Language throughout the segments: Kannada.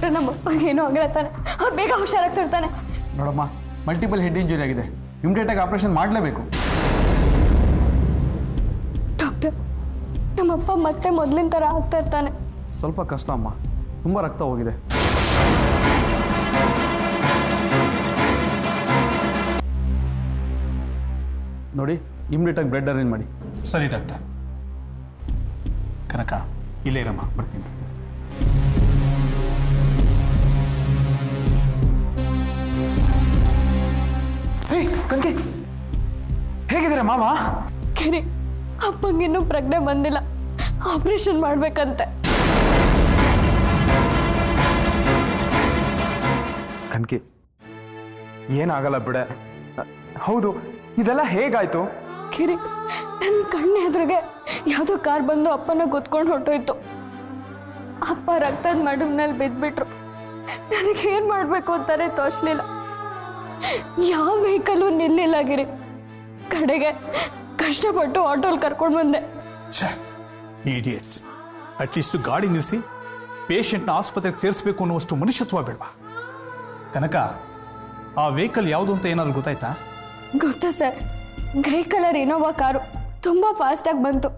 ಡಾಕ್ಟರ್ ನಮ್ಮಪ್ಪ ಏನೂ ಆಗಲ್ಲ ತಾನೆ, ಅವ್ರು ಬೇಗ ಹುಷಾರಾಗ್ತಿರ್ತಾನೆ. ನೋಡಮ್ಮ, ಮಲ್ಟಿಪಲ್ ಹೆಡ್ ಇಂಜುರಿ ಆಗಿದೆ, ಇಮಿಡಿಯೇಟಾಗಿ ಆಪರೇಷನ್ ಮಾಡಲೇಬೇಕು. ಡಾಕ್ಟರ್, ನಮ್ಮಪ್ಪ ಮತ್ತೆ ಮೊದಲಿನ ಥರ ಆಗ್ತಾ ಇರ್ತಾನೆ? ಸ್ವಲ್ಪ ಕಷ್ಟ ಅಮ್ಮ, ತುಂಬ ರಕ್ತ ಹೋಗಿದೆ. ನೋಡಿ, ಇಮಿಡಿಯೇಟಾಗಿ ಬ್ಲಡ್ ಅರೇಂಜ್ ಮಾಡಿ. ಸರಿ ಡಾಕ್ಟರ್. ಕನಕ, ಇಲ್ಲೇ ಇರಮ್ಮ, ಬರ್ತೀನಿ. ಕನಕೆ, ಹೇಗಿದ್ದೀರಾ ಮಾವ? ಕಿರಿ, ಅಪ್ಪಂಗಿನ್ನೂ ಪ್ರಜ್ಞೆ ಬಂದಿಲ್ಲ, ಆಪರೇಷನ್ ಮಾಡ್ಬೇಕಂತೆ. ಕನಕೆ, ಏನಾಗಲ್ಲ ಬಿಡೆ. ಹೌದು, ಇದೆಲ್ಲ ಹೇಗಾಯ್ತು? ಕಿರಿ, ನನ್ನ ಕಣ್ಣು ಎದುರಿಗೆ ಯಾವುದೋ ಕಾರ್ ಬಂದು ಅಪ್ಪನ ಗೊತ್ಕೊಂಡು ಹೊರಟೋಯ್ತು. ಅಪ್ಪ ರಕ್ತದ ಮಡುವಿನಲ್ಲಿ ಬಿದ್ದುಬಿಟ್ರು. ನನಗೇನು ಮಾಡಬೇಕು ಅಂತಾನೆ ತೋಚಲಿಲ್ಲ. ಯಾವ ವೆಹಿಕಲ್ಲು ನಿಲ್ಲಿಲ್ಲ ಗಿರಿ. ಕಡೆಗೆ ಕಷ್ಟಪಟ್ಟು ಆಟೋಲ್ಲಿ ಕರ್ಕೊಂಡು ಬಂದೆ. ಇಡಿಯಟ್ಸ್, ಅಟ್ಲೀಸ್ಟ್ ಗಾಡಿ ನಿಲ್ಲಿಸಿ ಪೇಷಂಟ್ನ ಆಸ್ಪತ್ರೆಗೆ ಸೇರಿಸಬೇಕು ಅನ್ನುವಷ್ಟು ಮನುಷ್ಯತ್ವ ಬೇಡವಾ? ಕನಕ, ಆ ವೆಹಿಕಲ್ ಯಾವುದು ಅಂತ ಏನಾದರೂ ಗೊತ್ತಾಯ್ತಾ? ಗೊತ್ತಾ sir, grey colour Innova car ತುಂಬ ಫಾಸ್ಟಾಗಿ ಬಂತು.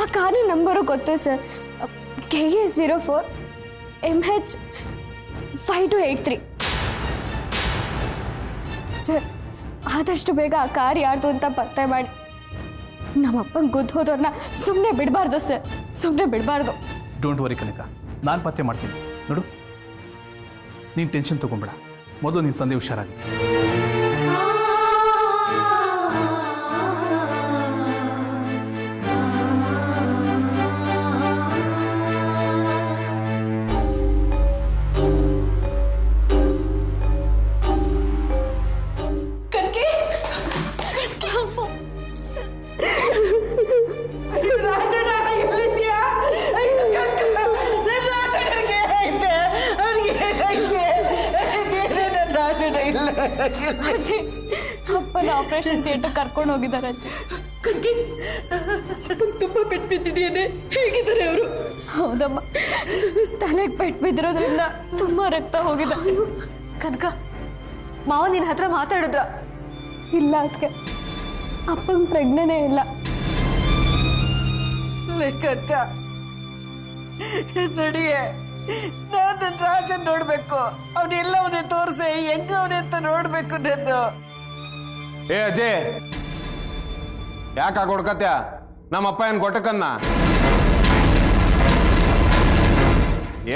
ಆ ಕಾರಿನ ನಂಬರು ಗೊತ್ತು ಸರ್, KA04 MH 5283. ಸರ್, ಆದಷ್ಟು ಬೇಗ ಆ ಕಾರ್ ಯಾರ್ದು ಅಂತ ಪತ್ತೆ ಮಾಡಿ ನಮ್ಮಪ್ಪಂಗೆ ಗುದ್ದು ಹೋದವ್ರನ್ನ ಸುಮ್ಮನೆ ಬಿಡಬಾರ್ದು ಸರ್, ಸುಮ್ಮನೆ ಬಿಡಬಾರ್ದು. ಡೋಂಟ್ ವರಿ ಕನಕ, ನಾನು ಪತ್ತೆ ಮಾಡ್ತೀನಿ. ನೋಡು, ನೀನು ಟೆನ್ಷನ್ ತೊಗೊಂಬೇಡ. ಮೊದಲು ನಿನ್ನ ತಂದೆ ಹುಷಾರಾಗಿ. ಅಜ್ಜಿ, ಅಪ್ಪನ ಆಪರೇಷನ್ ಥಿಯೇಟರ್ ಕರ್ಕೊಂಡು ಹೋಗಿದ್ದಾರೆ ಅಜ್ಜಿ. ತುಂಬಾ ಪೆಟ್ಟು ಬಿದ್ದಿದೆಯೇ, ಹೇಗಿದ್ದಾರೆ ಅವರು? ಹೌದಮ್ಮ, ತಲೆಗೆ ಪೆಟ್ಟು ಬಿದ್ದಿರೋದ್ರಿಂದ ತುಂಬಾ ರಕ್ತ ಹೋಗಿದೆ. ಕನಕ, ಮಾವ ನಿನ್ನ ಹತ್ರ ಮಾತಾಡಿದ್ರ? ಇಲ್ಲ ಅದಕ್ಕೆ, ಅಪ್ಪಂಗೆ ಪ್ರಜ್ಞೆನೇ ಇಲ್ಲ. ಕನಕ, ನಡಿಯೇ, ನಾನು ರಾಜನ್ ನೋಡ್ಬೇಕು. ಅವನೆಲ್ಲವನ್ನೇ ತೋರಿಸಿ ಹೆಂಗ ಅವನೇ ಅಂತ ನೋಡ್ಬೇಕು ನಾನು. ಏ ಅಜಯ್, ಯಾಕ ಕೊಡ್ಕತ್ಯ? ನಮ್ಮಪ್ಪ ಏನ್ ಗೊಟ್ಟಕನ್ನ?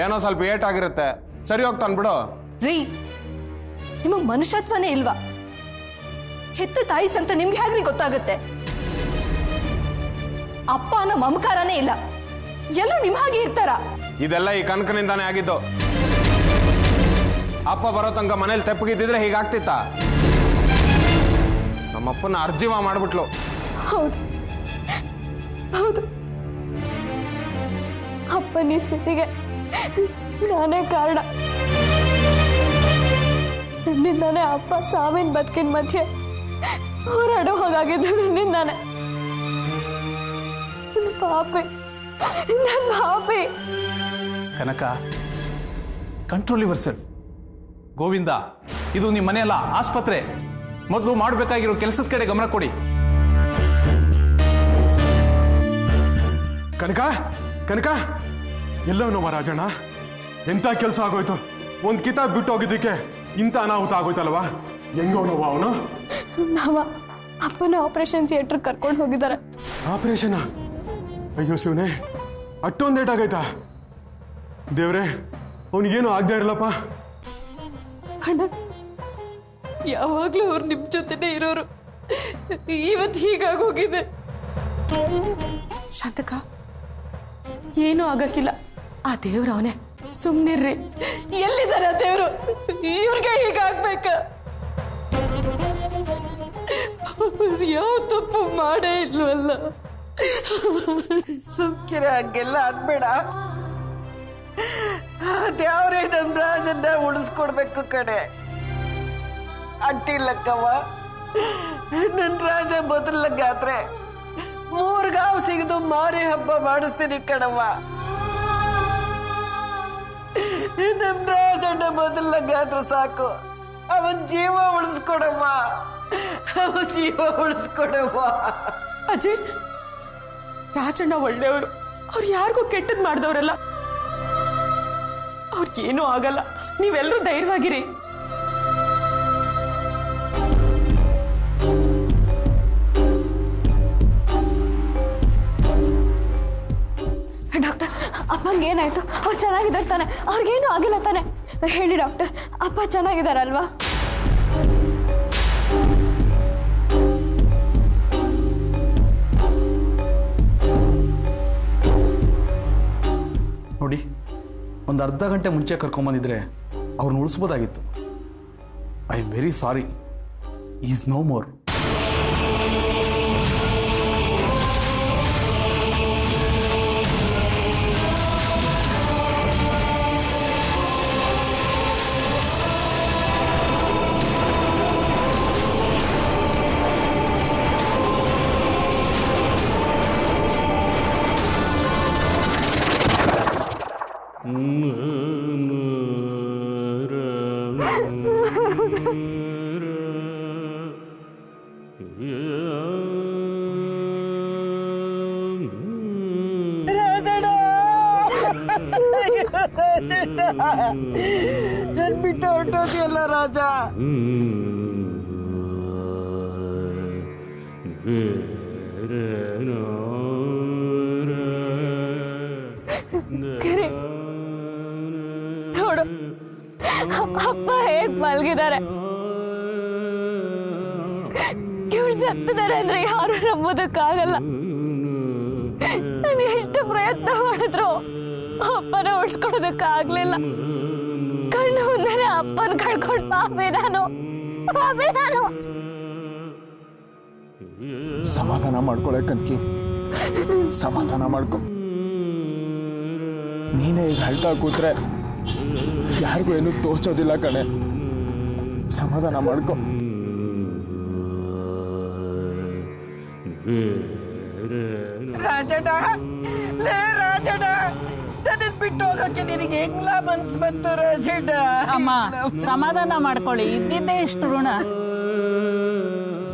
ಏನೋ ಸ್ವಲ್ಪ ಏಟಾಗಿರುತ್ತೆ, ಸರಿ ಹೋಗ್ತಾನೆ ಬಿಡು. ರೀ, ನಿಮಗ್ ಮನುಷ್ಯತ್ವನೇ ಇಲ್ವಾ? ಹೆತ್ತ ತಾಯಿ ಸಂತ ನಿಮ್ಗೆ ಹೇಗ್ರಿ ಗೊತ್ತಾಗುತ್ತೆ? ಅಪ್ಪ ಅನ್ನೋ ಮಮಕಾರನೇ ಇಲ್ಲ, ಎಲ್ಲ ನಿಮ್ ಹಾಗೆ ಇರ್ತಾರ? ಇದೆಲ್ಲ ಈ ಕನಕನಿಂದಾನೇ ಆಗಿದ್ದು. ಅಪ್ಪ ಬರೋ ತನಕ ಮನೇಲಿ ತೆಪ್ಪಗಿದ್ದಿದ್ರೆ ಹೀಗಾಗ್ತಿತ್ತ? ನಮ್ಮಪ್ಪನ ಅರ್ಜಿವ ಮಾಡ್ಬಿಟ್ಲು. ಹೌದು ಹೌದು, ಅಪ್ಪನ ಈ ಸ್ಥಿತಿಗೆ ನಾನೇ ಕಾರಣ. ನನ್ನಿಂದಾನೇ ಅಪ್ಪ ಸಾವಿನ ಬದುಕಿನ ಮಧ್ಯೆ ಹೋರಾಡೋ ಹಾಗಾಗಿದ್ದು ನನ್ನಿಂದಾನೆ. ಪಾಪಿ, ನನ್ನ ಪಾಪಿ. ಕನಕ, ಕಂಟ್ರೋಲ್ ಯುವರ್ ಸೆಲ್ಫ್. ಗೋವಿಂದ, ಇದು ನಿಮ್ಮ ಮನೆಯಲ್ಲ, ಆಸ್ಪತ್ರೆ. ಮೊದಲು ಮಾಡಬೇಕಾಗಿರೋ ಕೆಲಸದ ಕಡೆ ಗಮನ ಕೊಡಿ. ಕನಕ, ಕನಕ, ಎಲ್ಲವನವ ರಾಜಣ್ಣ? ಎಂತ ಕೆಲಸ ಆಗೋಯ್ತು? ಒಂದು ಕಿತಾಬ್ ಬಿಟ್ಟು ಹೋಗಿದ್ದಕ್ಕೆ ಇಂಥ ಅನಾಹುತ ಆಗೋಯ್ತಲ್ವಾ? ಹೆಂಗವನವ ಅವನು? ನಾವ ಅಪ್ಪನ ಆಪರೇಷನ್ ಥಿಯೇಟರ್ ಕರ್ಕೊಂಡು ಹೋಗಿದ್ದಾರೆ. ಆಪರೇಷನ್? ಅಯ್ಯೋ ಶಿವನೇ, ಅಷ್ಟೊಂದು ಲೇಟ್ ಆಗೈತಾ? ದೇವ್ರೆ, ಅವನಿಗೇನು ಆಗದೆ ಇರಲಪ್ಪ. ಅಣ್ಣ, ಯಾವಾಗ್ಲೂ ಅವ್ರು ನಿಮ್ ಜೊತೆನೇ ಇರೋರು, ಇವತ್ತು ಹೀಗಾಗೋಗಿದೆ. ಶಾಂತಕ, ಏನೂ ಆಗಕ್ಕಿಲ್ಲ, ಆ ದೇವ್ರ ಅವನೇ. ಸುಮ್ನಿರ್ರಿ. ಎಲ್ಲಿದ್ದಾರೆ ಆ ದೇವ್ರು? ಇವ್ರಿಗೆ ಹೀಗಾಗ್ಬೇಕ? ಯಾವ ತಪ್ಪು ಮಾಡೇ ಇಲ್ವಲ್ಲ. ಸುಮ್ಕಿರ, ಹಂಗೆಲ್ಲ ಅನ್ಬೇಡ. ದೇವ್ರೇ ನಮ್ ರಾಜನ್ನ ಉಳಿಸ್ಕೊಡ್ಬೇಕು ಕಡೆ. ಅಟ್ಟಿಲ್ಲಕ್ಕವ್ವ, ನನ್ ರಾಜ ಮೊದಲಂಗಾದ್ರೆ 3 ಗಾವ್ ಸಿಗದು ಮಾರಿ ಹಬ್ಬ ಮಾಡಿಸ್ತೀನಿ ಕಣವ್ವ. ನಮ್ ರಾಜಣ್ಣ ಮೊದಲಾಗಾದ್ರೆ ಸಾಕು, ಅವನ್ ಜೀವ ಉಳಿಸ್ಕೊಡವ್ವ, ಅವನ್ ಜೀವ ಉಳಿಸ್ಕೊಡವ್ವ. ಅಜಯ್, ರಾಜಣ್ಣ ಒಳ್ಳೆಯವರು, ಅವ್ರು ಯಾರಿಗೂ ಕೆಟ್ಟದ್ ಮಾಡಿದವರಲ್ಲ. ಅವ್ರಿಗೇನೂ ಆಗಲ್ಲ, ನೀವೆಲ್ಲರೂ ಧೈರ್ಯವಾಗಿರಿ. ಡಾಕ್ಟರ್, ಅಪ್ಪಂಗೆ ಏನಾಯ್ತು? ಅವ್ರು ಚೆನ್ನಾಗಿದ್ದಾರೆ ತಾನೆ? ಅವ್ರಿಗೇನು ಆಗಿಲ್ಲ ತಾನೆ? ಹೇಳಿ ಡಾಕ್ಟರ್, ಅಪ್ಪ ಚೆನ್ನಾಗಿದ್ದಾರಲ್ವಾ? ನೋಡಿ, ಒಂದು ಅರ್ಧ ಗಂಟೆ ಮುಂಚೆ ಕರ್ಕೊಂಬಂದಿದ್ರೆ ಅವ್ರನ್ನ ಉಳಿಸ್ಬೋದಾಗಿತ್ತು. I am very sorry, is no more. ನನ್ ಬಿಟ್ಟು ಹೊರಟೋದಿಯಲ್ಲ ರಾಜ. ನೋಡು, ಅಪ್ಪ ಹೇಗ್ ಮಲ್ಗಿದ್ದಾರೆ. ಇವ್ರು ಸತ್ತಿದ್ದಾರೆ ಅಂದ್ರೆ ಯಾರು ನಂಬೋದಕ್ಕಾಗಲ್ಲ. ನಾನು ಎಷ್ಟು ಪ್ರಯತ್ನ ಮಾಡಿದ್ರು ಅಪ್ಪನ ಉಳಿಸ್ಕೊಡೋದಕ್ಕಾಗ್ಲಿಲ್ಲ. ಕಣ್ಣು ಮುಂದೆ ಅಪ್ಪನ ಕಳ್ಕೊಂಡು ಪಾಪೆ ನಾನು. ಸಮಾಧಾನ ಮಾಡ್ಕೊಳಕ್ಕಂಕಿ, ಸಮಾಧಾನ ಮಾಡ್ಕೊ. ನೀನೇ ಈಗ ಹೇಳ್ತಾ ಕೂತ್ರೆ ಯಾರಿಗೂ ಏನೂ ತೋಚೋದಿಲ್ಲ ಕಣೆ. ಸಮಾಧಾನ ಮಾಡ್ಕೊ. ರಾಜಣ್ಣ, ಲೇ ರಾಜಣ್ಣ, ನನ್ನ ಬಿಟ್ಟು ಹೋಗಕ್ಕೆ ನಿನಗೆ ಹೆಂಗ್ಲ ಮನ್ಸು ಬಂತು ರಾಜಣ್ಣ? ಅಮ್ಮ, ಸಮಾಧಾನ ಮಾಡ್ಕೊಳ್ಳಿ, ಇದ್ದಿದ್ದೇ ಇಷ್ಟು ಋಣ.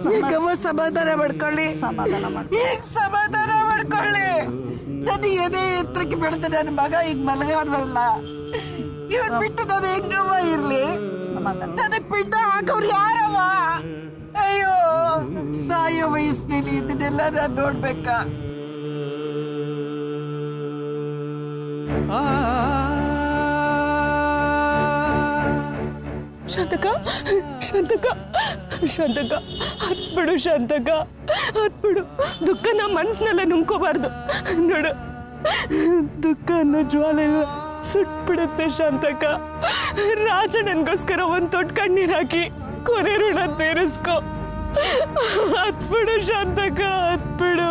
ಹೇಗವ್ವ ಸಮಾಧಾನ ಮಾಡ್ಕೊಳ್ಳಿ? ಹೇಗ್ ಸಮಾಧಾನ ಮಾಡ್ಕೊಳ್ಳಿ? ನನ್ನ ಎದೆ ಎತ್ತರಕ್ಕೆ ಬೆಳೆದ ನನ್ನ ಮಗ ಈಗ ಮಲಗಾದ್ವಲ್ಲ, ಇವನ್ ಬಿಟ್ಟು ನಾನು ಹೆಂಗವ್ವ ಇರ್ಲಿ? ನನಗ್ ಬಿಟ್ಟು ಹಾಕವ್ರು ಯಾರವ್ವ? ಅಯ್ಯೋ, ಸಾಯೋ ವಯಸ್ಸಿನಲ್ಲಿ ಇದನ್ನೆಲ್ಲ ನಾನು ನೋಡ್ಬೇಕಾ? ಶಾಂತಕ, ಶಾಂತಕ, ಶಾಂತಕ, ಹತ್ಬಿಡು ಶಾಂತಕ, ಹತ್ಬಿಡು. ದುಃಖನ ಮನ್ಸಿನೆಲ್ಲ ನುಂಗ್ಕೋಬಾರ್ದು. ನೋಡು, ದುಃಖ ಅನ್ನೋ ಜ್ವಾಲೆ ಸುಟ್ಬಿಡುತ್ತೆ ಶಾಂತಕ. ರಾಜಣ್ಣನ್ಗೋಸ್ಕರ ಒಂದು ತೊಟ್ಟು ಕಣ್ಣೀರ್ ಹಾಕಿ ಕೊನೆ ಋಣ ತೀರಿಸ್ಕೊ. ಹತ್ಬಿಡು ಶಾಂತಕ, ಹತ್ಬಿಡು.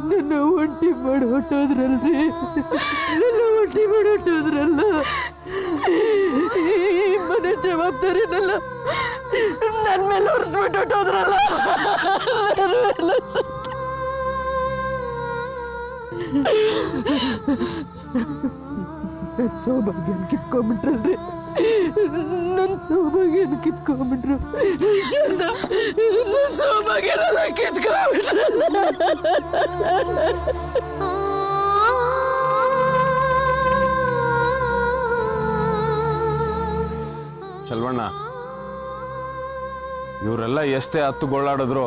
ನನ್ನ ಒಂಟಿ ಮಾಡಿ ಹೊಟ್ಟೋದ್ರಲ್ರಿ, ನನ್ನ ಒಂಟಿ ಮಾಡಿ ಹೊಟ್ಟೋದ್ರಲ್ಲ. ಈ ಮನೆ ಜವಾಬ್ದಾರಿನಲ್ಲ ನನ್ನ ಮೇಲೆ ಹೊರಿಸ್ಬಿಟ್ಟು ಹೊಟ್ಟೋದ್ರಲ್ಲ. ಸೌಭಾಗ್ಯನ ಕಿತ್ಕೊಂಡ್ಬಿಟ್ರಲ್ರಿ, ನನ್ನ ಸೌಭಾಗ್ಯನ ಕಿತ್ಕೊಂಡ್ಬಿಟ್ರು. ನನ್ನ ಸೌಭಾಗ್ಯನ ಕಿತ್ಕೊಂಡ್ಬಿಟ್ರು. ಚಲ್ವಣ್ಣ, ಇವರೆಲ್ಲ ಎಷ್ಟೇ ಹತ್ತುಗೊಳ್ಳಾಡಿದ್ರು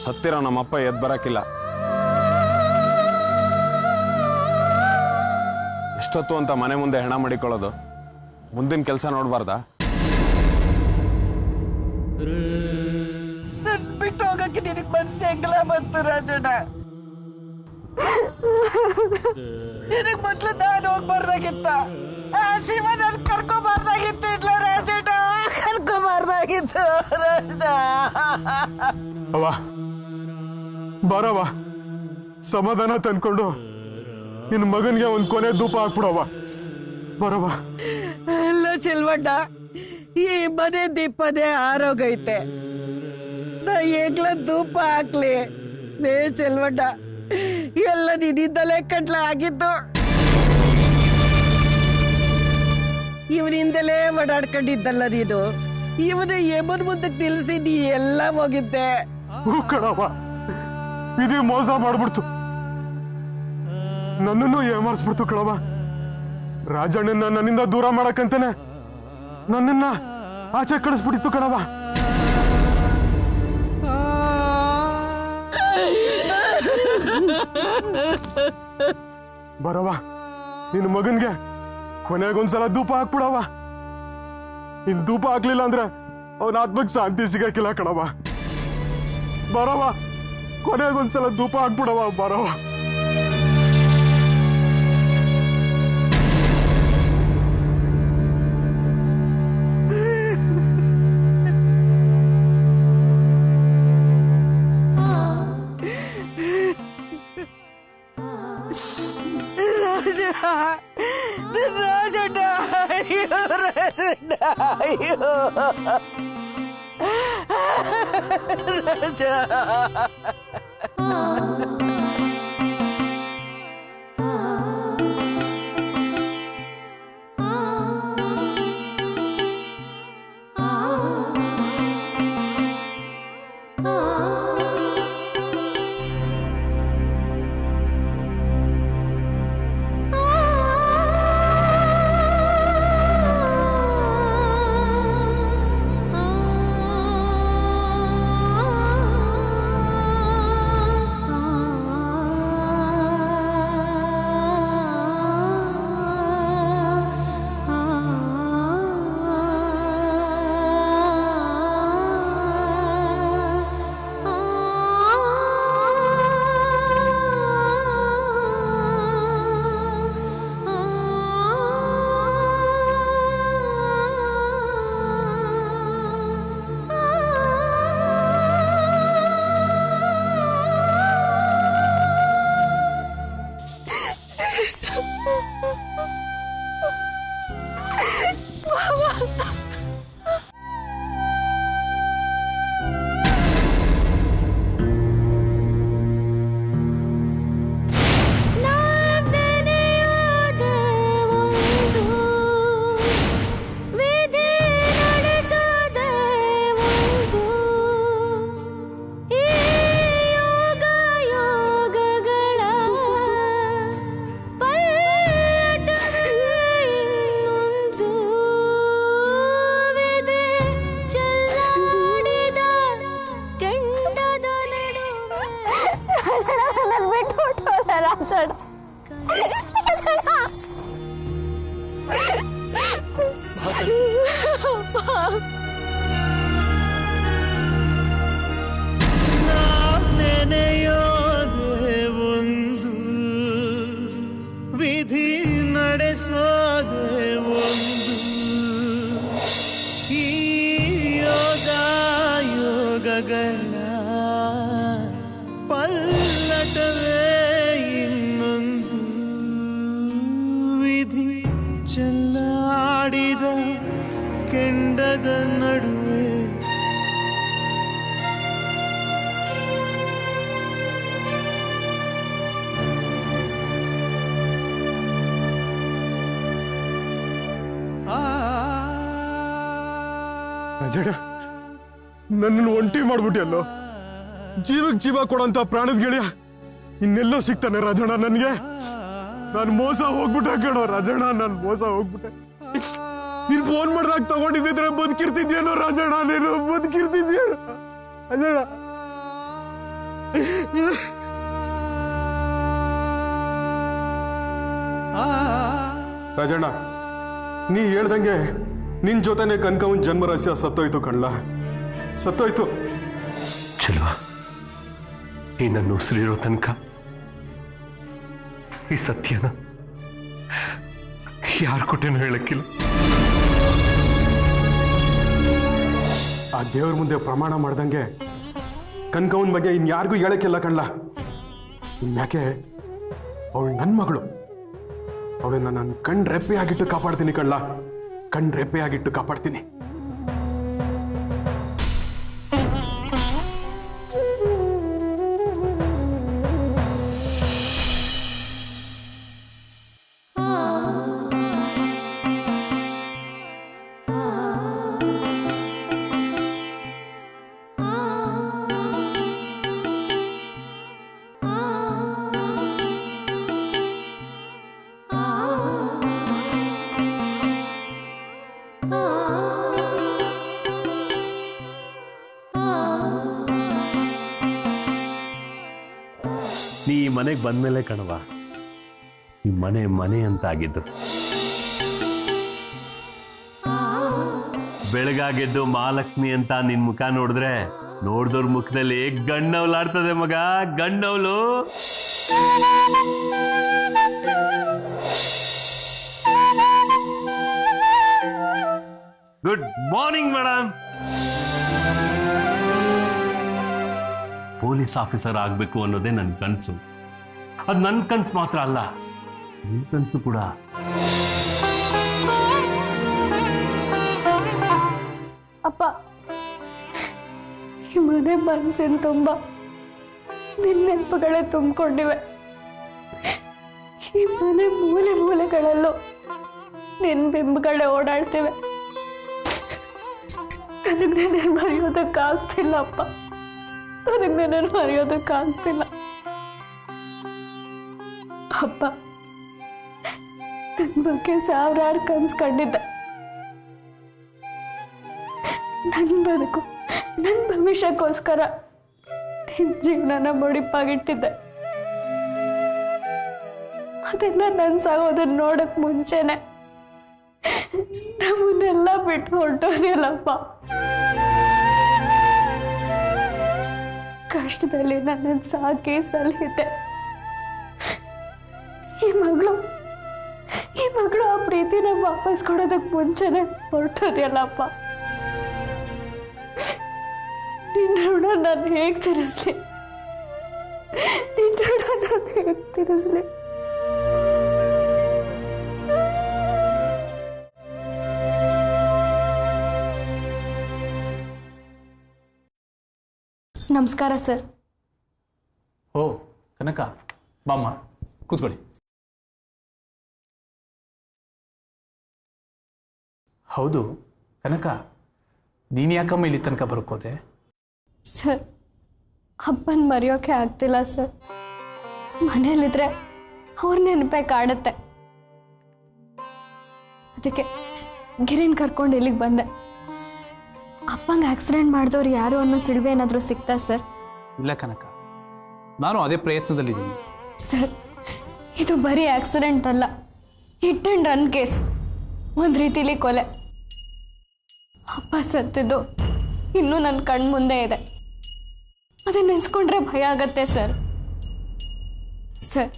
ಸತ್ತಿರೋ ನಮ್ಮಪ್ಪ ಎದ್ದು ಬರಕ್ಕಿಲ್ಲ. ಎಷ್ಟೊತ್ತು ಅಂತ ಮನೆ ಮುಂದೆ ಹೆಣ ಮಾಡಿಕೊಳ್ಳೋದು? ಮುಂದಿನ ಕೆಲಸ ನೋಡ್ಬಾರ್ದಾ? ಬಿಟ್ಟು ಹೋಗಕ್ಕೆ ನಿನಗೆ ಮನ್ಸು ಹೆಂಗಲ ಬಂತು ರಾಜಣ್ಣ? ನಿನಗ್ ಮೊದ್ಲು ನಾನು ಹೋಗ್ಬಾರ್ದಾಗಿತ್ತ, ಆ ಶಿವ ನನ್ ಕರ್ಕೋಬಾರ್ದಾಗಿತ್ತು. ಇಲ್ಲ ರಾಜಣ್ಣ, ಕರ್ಕೋಬಾರ್ದಾಗಿತ್ತು. ಬೇಕಾಗಿತ್ತು ರಾಜ. ಅವ ಬರವ, ಸಮಾಧಾನ ತಂದ್ಕೊಂಡು ನಿನ್ನ ಮಗನ್ಗೆ ಒಂದ್ ಕೊನೆ ಧೂಪ ಹಾಕ್ಬಿಡವ. ಬರವ. ಅಲ್ಲ ಚೆಲ್ವಣ್ಣ, ಈ ಮನೆ ದೀಪನೇ ಆರೋಗೈತೆ, ನಾ ಏಗ್ಲ ಧೂಪ ಹಾಕ್ಲಿ? ಲೇ ಚೆಲ್ವಣ್ಣ, ಎಲ್ಲ ನಿನ್ನಿಂದಲೇ ಕಟ್ಲ ಆಗಿದ್ದು. ಇವನಿಂದಲೇ ಓಡಾಡ್ಕೊಂಡಿದ್ದಲ್ಲ ನೀನು. ಇವನ ಯಮನ್ ಮುಂದಕ್ಕೆ ನಿಲ್ಸಿ ನೀ ಎಲ್ಲ ಹೋಗಿದ್ದೆ. ಕಣವ, ಇದು ಮೋಸ ಮಾಡ್ಬಿಡ್ತು, ನನ್ನನ್ನು ಏಮಾರಿಸ್ಬಿಡ್ತು ಕಣವ. ರಾಜಣ್ಣನ ನನ್ನಿಂದ ದೂರ ಮಾಡಕ್ಕಂತಾನೆ ನನ್ನನ್ನ ಆಚೆ ಕಳಿಸ್ಬಿಟ್ಟಿತ್ತು ಕಣವ. ಬರವ, ನಿನ್ನ ಮಗನ್ಗೆ ಕೊನೆಗೊಂದ್ಸಲ ಧೂಪ ಹಾಕ್ಬಿಡವ. ಇನ್ ಧೂಪ ಹಾಕ್ಲಿಲ್ಲ ಅಂದ್ರೆ ಅವನ ಆತ್ಮಕ್ಕೆ ಶಾಂತಿ ಸಿಗಕ್ಕಿಲ್ಲ ಕಣವ. ಬರವ, ಕೊನೆಗೊಂದ್ಸಲ ಧೂಪ ಹಾಕ್ಬಿಡವ. ಬರವ. ರಾಜಣ್ಣ, ಅಯ್ಯೋ ರಾಜಣ್ಣ, ಅಯ್ಯೋ ರಾಜ. ನೆನೆಯೋದೆ ಒಂದು, ವಿಧಿ ನಡೆಸೋದೆ ಒಂದು, ಈ ಯೋಗ ಯೋಗಗಳ ಪಲ್ಲಟವೇ ಇನ್ನೊಂದು, ವಿಧಿ ಚೆಲ್ಲಾಡಿದ ಕೆಂಡದ ನಡುವೆ. ರಾಜಣ್ಣ, ನನ್ನನ್ನು ಒಂಟಿ ಮಾಡ್ಬಿಟ್ಟಿಯಲ್ಲೋ. ಜೀವಕ್ಕೆ ಜೀವ ಕೊಡೋಂತ ಪ್ರಾಣದ ಗೆಳೆಯ ಇನ್ನೆಲ್ಲೋ ಸಿಗ್ತಾನೆ ರಾಜಣ್ಣ ನನಗೆ. ನಾನು ಮೋಸ ಹೋಗ್ಬಿಟ್ಟೆ ಕಣೋ ರಾಜಣ್ಣ, ನಾನು ಮೋಸ ಹೋಗ್ಬಿಟ್ಟೆ. ನೀನ್ ಫೋನ್ ಮಾಡ್ದಾಗ ತಗೊಂಡಿದ್ದಿದ್ರೆ ಬದುಕಿರ್ತಿದ್ಯೇನೋ ರಾಜಣ್ಣ, ನೀನು ಬದುಕಿರ್ತಿದ್ಯೇನೋ ರಾಜಣ್ಣ. ರಾಜಣ್ಣ, ನೀ ಹೇಳ್ದಂಗೆ ನಿನ್ ಜೊತೆನೆ ಕನಕವನ್ ಜನ್ಮ ರಹಸ್ಯ ಸತ್ತೋಯ್ತು ಕಣ್ಲ, ಸತ್ತೋಯ್ತು. ಚೆಲುವ, ಈ ನನ್ನ ಉಸಿರಿರೋ ತನಕ ಈ ಸತ್ಯನ ಯಾರು ಕೊಟ್ಟೇನು ಹೇಳಕ್ಕಿಲ್ಲ. ದೇವ್ರ ಮುಂದೆ ಪ್ರಮಾಣ ಮಾಡ್ದಂಗೆ ಕನಕವನ ಬಗ್ಗೆ ಇನ್ಯಾರಿಗೂ ಹೇಳಕ್ಕಿಲ್ಲ ಕಣ್ಲ. ಇನ್ಯಾಕೆ ಅವಳು ನನ್ನ ಮಗಳು, ಅವಳನ್ನ ನಾನು ರೆಪ್ಪೆಯಾಗಿಟ್ಟು ಕಾಪಾಡ್ತೀನಿ ಕಣ್ಲ, ರೆಪ್ಪೆಯಾಗಿಟ್ಟು ಕಾಪಾಡ್ತೀನಿ. ನೀ ಈ ಮನೆಗೆ ಬಂದ್ಮೇಲೆ ಕಣವ ಈ ಮನೆ ಅಂತ ಆಗಿದ್ದು. ಬೆಳಗಾಗೆದ್ದು ಮಹಾಲಕ್ಷ್ಮಿ ಅಂತ ನಿನ್ ಮುಖ ನೋಡಿದ್ರೆ ನೋಡ್ದವ್ರ ಮುಖದಲ್ಲಿ ಗಂಡವಲಾಡ್ತದೆ ಮಗ, ಗಂಡವಲು. Good morning madam. Police officer ಆಗ್ಬೇಕು ಅನ್ನೋದೇ ನನ್ನ ಕನಸು. ಅದು ನನ್ನ ಕನಸು ಮಾತ್ರ ಅಲ್ಲ, ನಿನ್ ಕನಸು ಕೂಡ. ಅಪ್ಪ, ಈ ಮನೆ ಮನಸ್ಸಿನ ತುಂಬ ನಿನ್ನ ನೆನಪುಗಳೇ ತುಂಬಿಕೊಂಡಿವೆ. ಈ ಮನೆ ಮೂಲೆ ಮೂಲೆಗಳಲ್ಲೂ ನಿನ್ನ ಬಿಂಬಗಳೇ ಓಡಾಡ್ತಿವೆ. ನನಗೆ ನಾನು ಮರೆಯೋದಕ್ಕಾಗ್ತಿಲ್ಲ ಅಪ್ಪ, ನನಗೆ ನಾನು ಮರೆಯೋದಕ್ಕಾಗ್ತಿಲ್ಲ. ಅಪ್ಪ, ನನ್ನ ಬಗ್ಗೆ ಸಾವಿರಾರು ಕನಸು ಕಂಡಿದ್ದೆ. ನನ್ನ ಬದುಕು, ನನ್ನ ಭವಿಷ್ಯಕ್ಕೋಸ್ಕರ ನಿನ್ನ ಜೀವನನ ಮುಡಿಪಾಗಿಟ್ಟಿದ್ದೆ. ಅದೆಲ್ಲ ನನ್ಸಾಗೋದನ್ನ ನೋಡಕ್ ಮುಂಚೆನೆ ನಮ್ಮನ್ನೆಲ್ಲ ಬಿಟ್ಟು ಹೊರಟೋದಿಲ್ಲಪ್ಪ. ಕಷ್ಟದಲ್ಲಿ ನನ್ನನ್ನು ಸಾಕಿ ಸಲಹಿದ್ದೆ. ಈ ಮಗಳು ಆ ಪ್ರೀತಿನ ವಾಪಸ್ ಕೊಡೋದಕ್ಕೆ ಮುಂಚೆನೆ ಹೊರಟೋದಿಲ್ಲಪ್ಪ. ನಿನ್ನ ಋಣ ನಾನು ಹೇಗೆ ತೀರಿಸ್ಲಿ? ನಮಸ್ಕಾರ ಸರ್. ಓ ಕನಕ, ಬಾಮ್ಮ ಕೂತ್ಕೊಳ್ಳಿ. ಹೌದು ಕನಕ, ನೀನು ಯಾಕಮ್ಮ ಇಲ್ಲಿ ತನಕ ಬರ್ಕೋದೆ? ಸರ್, ಅಪ್ಪನ ಮರೆಯೋಕೆ ಆಗ್ತಿಲ್ಲ ಸರ್. ಮನೇಲಿದ್ರೆ ಅವ್ರ ನೆನಪೇ ಕಾಡುತ್ತೆ. ಅದಕ್ಕೆ ಗಿರಿನ್ ಕರ್ಕೊಂಡು ಇಲ್ಲಿಗೆ ಬಂದೆ. ಅಪ್ಪಂಗೆ ಆಕ್ಸಿಡೆಂಟ್ ಮಾಡಿದವ್ರು ಯಾರು ಅನ್ನೋ ಸುಳಿವು ಏನಾದರೂ ಸಿಗ್ತಾ ಸರ್? ಇಲ್ಲ ಕನಕ, ನಾನು ಅದೇ ಪ್ರಯತ್ನದಲ್ಲಿದ್ದೀನಿ. ಸರ್, ಇದು ಬರೀ ಆಕ್ಸಿಡೆಂಟ್ ಅಲ್ಲ, ಹಿಟ್ ಆ್ಯಂಡ್ ರನ್ ಕೇಸ್. ಒಂದು ರೀತಿಲಿ ಕೊಲೆ. ಅಪ್ಪ ಸತ್ತಿದ್ದು ಇನ್ನೂ ನನ್ನ ಕಣ್ಣು ಮುಂದೆ ಇದೆ. ಅದನ್ನ ನೆನೆಸ್ಕೊಂಡ್ರೆ ಭಯ ಆಗತ್ತೆ ಸರ್. ಸರ್,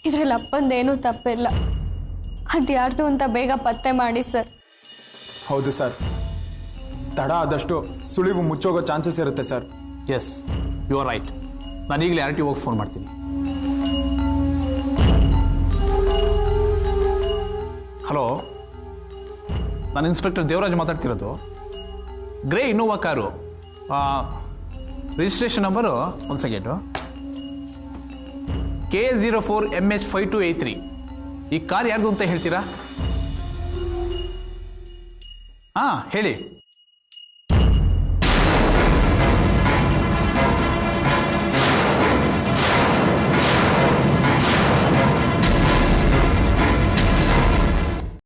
ಇದರಲ್ಲಿ ಅಪ್ಪಂದೇನೂ ತಪ್ಪಿಲ್ಲ. ಅದು ಯಾರ್ದು ಅಂತ ಬೇಗ ಪತ್ತೆ ಮಾಡಿ ಸರ್. ಹೌದು ಸರ್, ತಡ ಆದಷ್ಟು ಸುಳಿವು ಮುಚ್ಚೋಗೋ ಚಾನ್ಸಸ್ ಇರುತ್ತೆ sir. Yes, you are right. ನಾನು ಈಗಲೇ RTO ಹೋಗಿ ಫೋನ್ ಮಾಡ್ತೀನಿ. ಹಲೋ, ನಾನು ಇನ್ಸ್ಪೆಕ್ಟರ್ ದೇವರಾಜ್ ಮಾತಾಡ್ತಿರೋದು. Grey Innova car, registration number 1 second, K04MH5283. ಈ ಕಾರ್ ಯಾರ್ದು ಅಂತ ಹೇಳ್ತೀರಾ? ಹಾಂ ಹೇಳಿ.